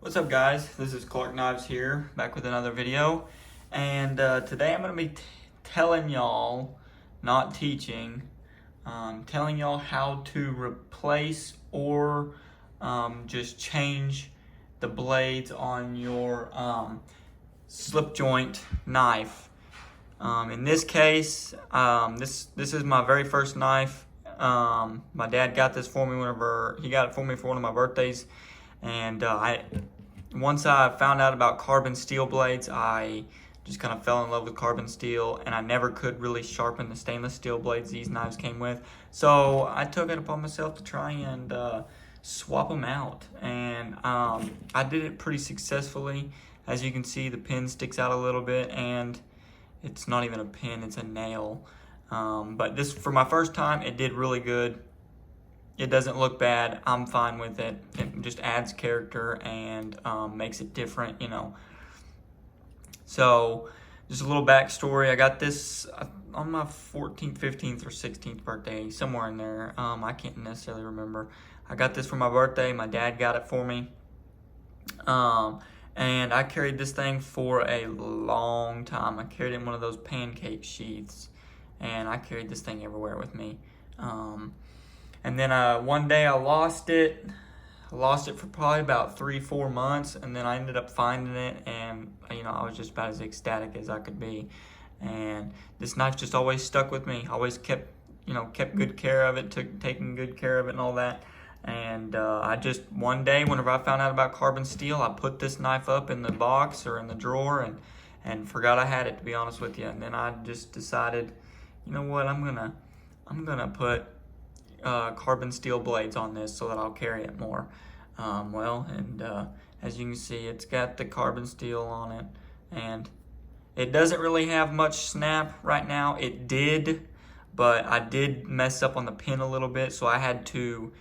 What's up, guys? This is Clark Knives here, back with another video. And today I'm going to be telling y'all, not teaching, telling y'all how to replace or just change the blades on your slip joint knife. In this case, this is my very first knife. My dad got this for me whenever he got it for me for one of my birthdays. And once I found out about carbon steel blades, I just kind of fell in love with carbon steel, and I never could really sharpen the stainless steel blades these knives came with. So I took it upon myself to try and swap them out, and I did it pretty successfully. As you can see, the pin sticks out a little bit, and it's not even a pin, it's a nail. But this, for my first time, it did really good. It doesn't look bad. I'm fine with it. It just adds character and makes it different, you know. So, just a little backstory. I got this on my 14th, 15th, or 16th birthday, somewhere in there. I can't necessarily remember. I got this for my birthday. My dad got it for me. And I carried this thing for a long time. I carried it in one of those pancake sheaths. And I carried this thing everywhere with me. And then one day I lost it. I lost it for probably about 3-4 months, and then I ended up finding it, and you know, I was just about as ecstatic as I could be. And this knife just always stuck with me. Always kept good care of it, taking good care of it and all that. And I just, one day, whenever I found out about carbon steel, I put this knife up in the box or in the drawer and forgot I had it, to be honest with you. And then I just decided, you know what, I'm gonna put carbon steel blades on this so that I'll carry it more. As you can see, it's got the carbon steel on it, and it doesn't really have much snap right now. It did, but I did mess up on the pin a little bit, so I had to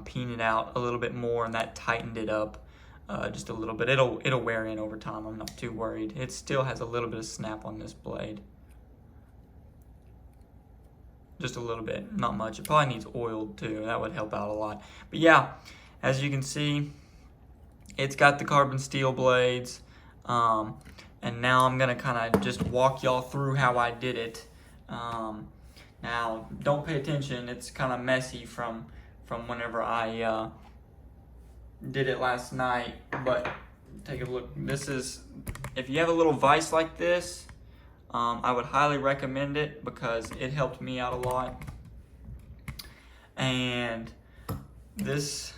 peen it out a little bit more, and that tightened it up just a little bit. It'll wear in over time. I'm not too worried. It still has a little bit of snap on this blade. Just a little bit, not much. It probably needs oiled too. That would help out a lot. But yeah, as you can see, it's got the carbon steel blades. And now I'm gonna kind of just walk y'all through how I did it. Now, don't pay attention. It's kind of messy from whenever I did it last night. But take a look. This is, if you have a little vise like this, I would highly recommend it because it helped me out a lot. And these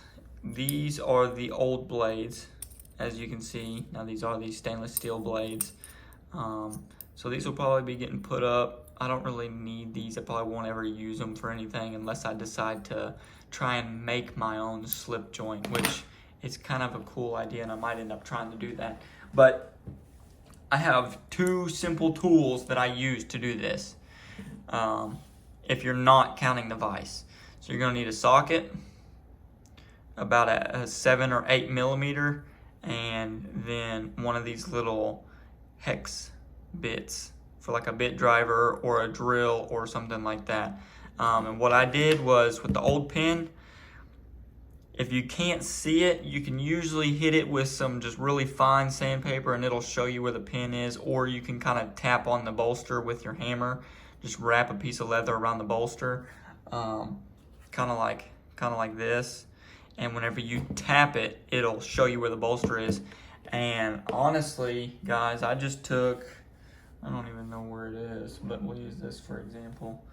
are the old blades, as you can see. Now these are these stainless steel blades. So these will probably be getting put up. I don't really need these. I probably won't ever use them for anything unless I decide to try and make my own slip joint, which is kind of a cool idea, and I might end up trying to do that. But I have two simple tools that I use to do this, if you're not counting the vise. So you're going to need a socket, about a 7 or 8 millimeter, and then one of these little hex bits for like a bit driver or a drill or something like that. And what I did was, with the old pin, if you can't see it, you can usually hit it with some just really fine sandpaper and it'll show you where the pin is, or you can kind of tap on the bolster with your hammer. Just wrap a piece of leather around the bolster, kind of like this. And whenever you tap it, it'll show you where the bolster is. And honestly, guys, I just took, I don't even know where it is, but we'll use this for example.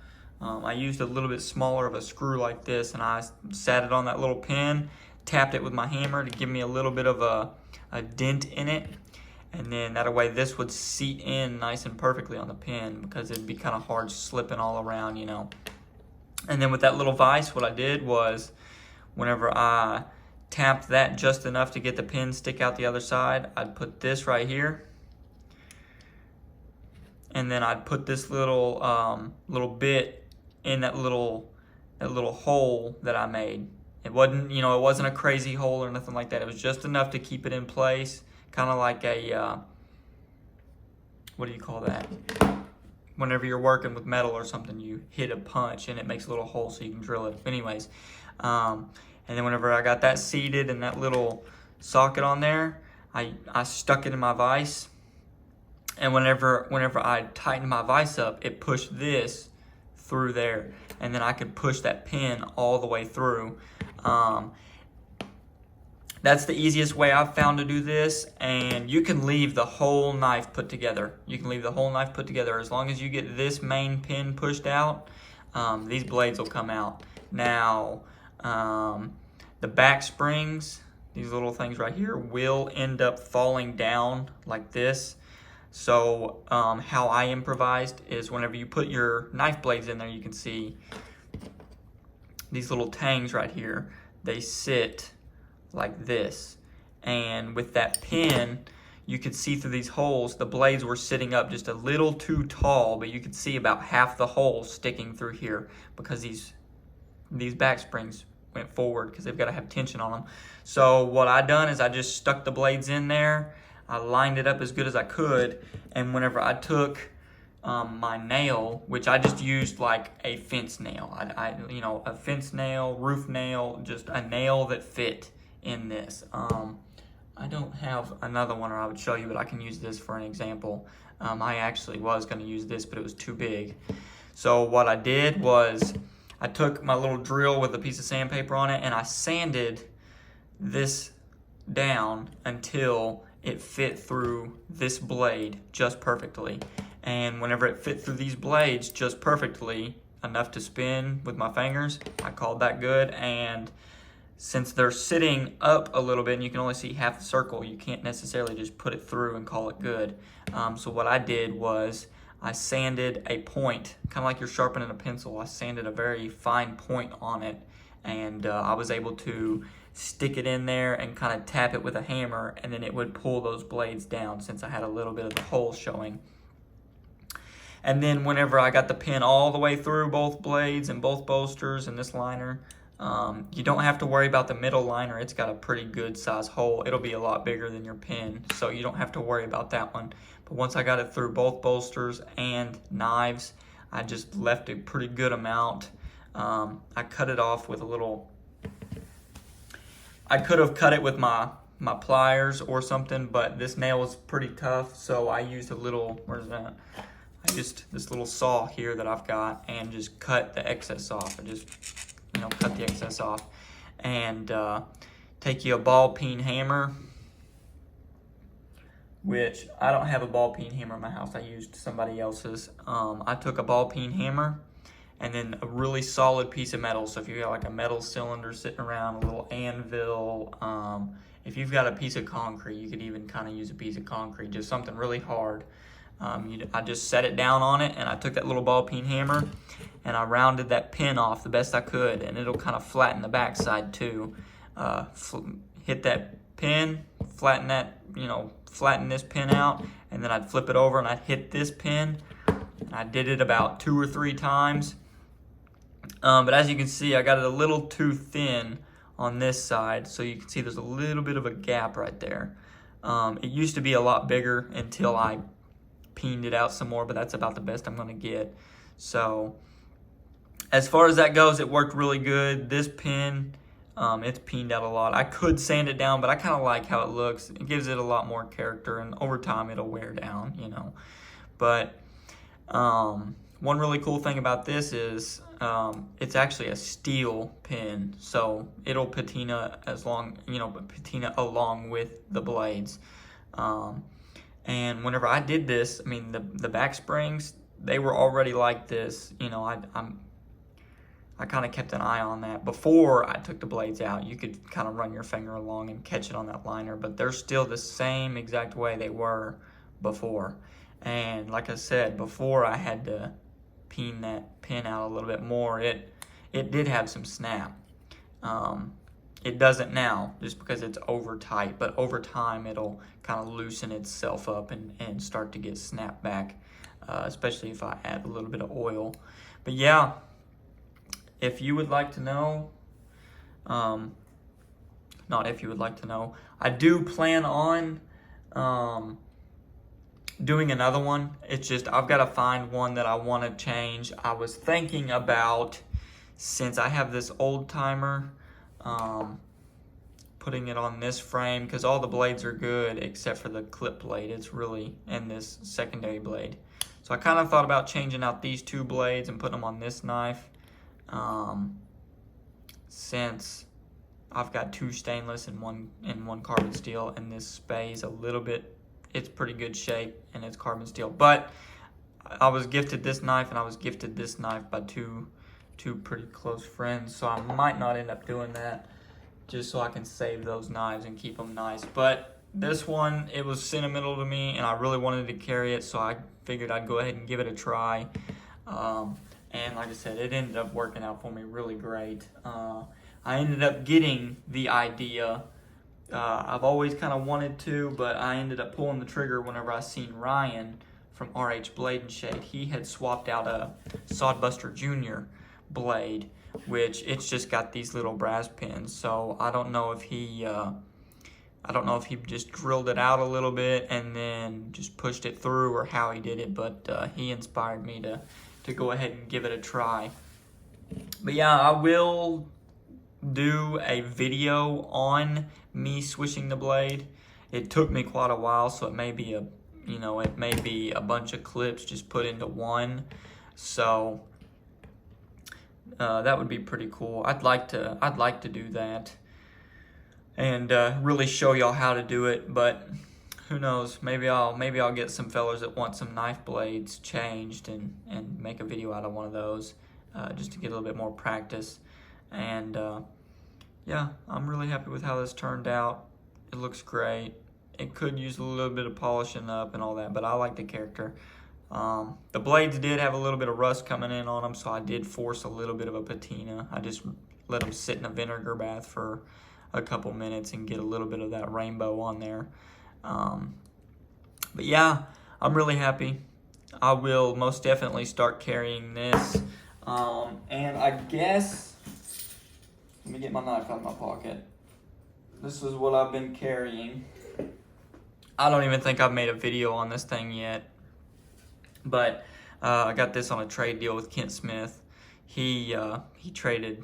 I used a little bit smaller of a screw like this, and I sat it on that little pin, tapped it with my hammer to give me a little bit of a dent in it, and then that way this would seat in nice and perfectly on the pin, because it'd be kind of hard slipping all around, you know. And then with that little vise, what I did was, whenever I tapped that just enough to get the pin stick out the other side, I'd put this right here, and then I'd put this little bit in that little hole that I made. It wasn't, you know, it wasn't a crazy hole or nothing like that. It was just enough to keep it in place, kind of like a what do you call that? Whenever you're working with metal or something, you hit a punch and it makes a little hole so you can drill it. Anyways, and then whenever I got that seated and that little socket on there, I stuck it in my vise, and whenever I tightened my vise up, it pushed this through there, and then I could push that pin all the way through. That's the easiest way I've found to do this, and you can leave the whole knife put together. You can leave the whole knife put together as long as you get this main pin pushed out. These blades will come out. Now, the back springs, these little things right here, will end up falling down like this. So how I improvised is whenever you put your knife blades in there, you can see these little tangs right here. They sit like this. And with that pin, you could see through these holes, the blades were sitting up just a little too tall, but you could see about half the hole sticking through here because these back springs went forward because they've got to have tension on them. So what I done is I just stuck the blades in there. I lined it up as good as I could, and whenever I took my nail, which I just used like a fence nail, a fence nail, roof nail, just a nail that fit in this. I don't have another one, or I would show you, but I can use this for an example. I actually was going to use this, but it was too big. So what I did was I took my little drill with a piece of sandpaper on it, and I sanded this down until it fit through this blade just perfectly. And whenever it fit through these blades just perfectly, enough to spin with my fingers, I called that good. And since they're sitting up a little bit and you can only see half the circle, you can't necessarily just put it through and call it good. So what I did was I sanded a point, kind of like you're sharpening a pencil. I sanded a very fine point on it, and I was able to stick it in there and kind of tap it with a hammer, and then it would pull those blades down since I had a little bit of the hole showing. And then whenever I got the pin all the way through both blades and both bolsters and this liner, you don't have to worry about the middle liner. It's got a pretty good size hole. It'll be a lot bigger than your pin, so you don't have to worry about that one. But once I got it through both bolsters and knives, I just left a pretty good amount. I cut it off with a little, I could have cut it with my pliers or something, but this nail is pretty tough, so I used a little, where's that? I used this little saw here that I've got and just cut the excess off. I just, cut the excess off. And take you a ball peen hammer, which I don't have a ball peen hammer in my house. I used somebody else's. I took a ball peen hammer and then a really solid piece of metal. So if you got like a metal cylinder sitting around, a little anvil, if you've got a piece of concrete, you could even kind of use a piece of concrete, just something really hard. I just set it down on it, and I took that little ball peen hammer and I rounded that pin off the best I could, and it'll kind of flatten the backside too. Hit that pin, flatten that, flatten this pin out, and then I'd flip it over and I'd hit this pin. I did it about 2 or 3 times. But as you can see, I got it a little too thin on this side, so you can see there's a little bit of a gap right there. It used to be a lot bigger until I peened it out some more, but that's about the best I'm going to get. So as far as that goes, it worked really good. This pin, it's peened out a lot. I could sand it down, but I kind of like how it looks. It gives it a lot more character, and over time it'll wear down, But one really cool thing about this is it's actually a steel pin, so it'll patina patina along with the blades. And whenever I did this, I mean, the back springs, they were already like this. I kind of kept an eye on that. Before I took the blades out, you could kind of run your finger along and catch it on that liner, but they're still the same exact way they were before. And like I said, before I had to peen that pin out a little bit more, it did have some snap. It doesn't now, just because it's over tight, but over time it'll kind of loosen itself up and start to get snapped back, especially if I add a little bit of oil. But yeah, if you would like to know, not if you would like to know, I do plan on doing another one. It's just I've got to find one that I want to change. I was thinking about, since I have this old timer, putting it on this frame because all the blades are good except for the clip blade. It's really in this secondary blade. So I kind of thought about changing out these two blades and putting them on this knife, since I've got two stainless and one carbon steel, and this space a little bit. It's pretty good shape and it's carbon steel. But I was gifted this knife and I was gifted this knife by two pretty close friends, so I might not end up doing that, just so I can save those knives and keep them nice. But this one, it was sentimental to me and I really wanted to carry it, so I figured I'd go ahead and give it a try. And like I said, it ended up working out for me really great. I ended up getting the idea. I've always kind of wanted to, but I ended up pulling the trigger whenever I seen Ryan from RH Blade and Shade. He had swapped out a Sodbuster Jr. blade, which it's just got these little brass pins. So I don't know if he just drilled it out a little bit and then just pushed it through, or how he did it, but he inspired me to go ahead and give it a try. But yeah, I will do a video on me swishing the blade. It took me quite a while, so it may be a bunch of clips just put into one. So that would be pretty cool. I'd like to do that and really show y'all how to do it, but who knows, maybe I'll get some fellas that want some knife blades changed and make a video out of one of those, just to get a little bit more practice. And yeah, I'm really happy with how this turned out. It looks great. It could use a little bit of polishing up and all that, but I like the character. The blades did have a little bit of rust coming in on them, so I did force a little bit of a patina. I just let them sit in a vinegar bath for a couple minutes and get a little bit of that rainbow on there. But yeah, I'm really happy. I will most definitely start carrying this. And I guess, let me get my knife out of my pocket. This is what I've been carrying. I don't even think I've made a video on this thing yet. But I got this on a trade deal with Kent Smith. He traded,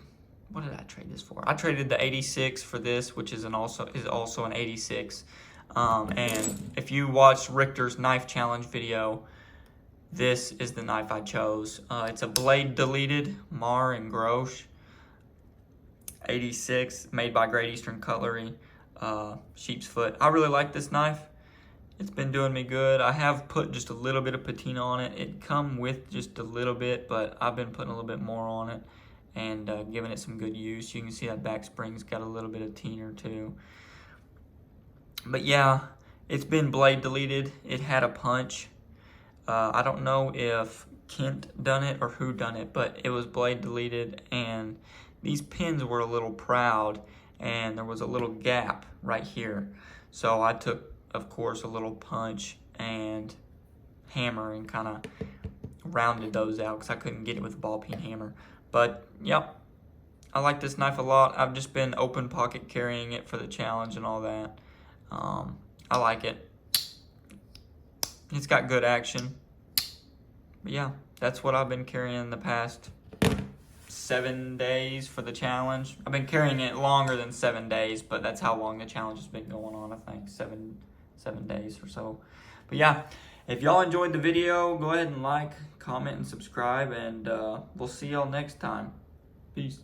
what did I trade this for? I traded the 86 for this, which is also an 86. And if you watched Richter's knife challenge video, this is the knife I chose. It's a blade deleted Mar and Grosch 86, made by Great Eastern Cutlery, sheep's foot. I really like this knife. It's been doing me good. I have put just a little bit of patina on it. It come with just a little bit, but I've been putting a little bit more on it and giving it some good use. You can see that back spring's got a little bit of teener too. But yeah, it's been blade deleted. It had a punch. I don't know if Kent done it or who done it, but it was blade deleted, and these pins were a little proud, and there was a little gap right here. So I took, of course, a little punch and hammer and kind of rounded those out because I couldn't get it with a ball peen hammer. But yep, I like this knife a lot. I've just been open pocket carrying it for the challenge and all that. I like it. It's got good action. But yeah, that's what I've been carrying the past 7 days for the challenge. I've been carrying it longer than 7 days, but that's how long the challenge has been going on, I think, seven days or so. But yeah, if y'all enjoyed the video, go ahead and like, comment, and subscribe, and we'll see y'all next time. Peace.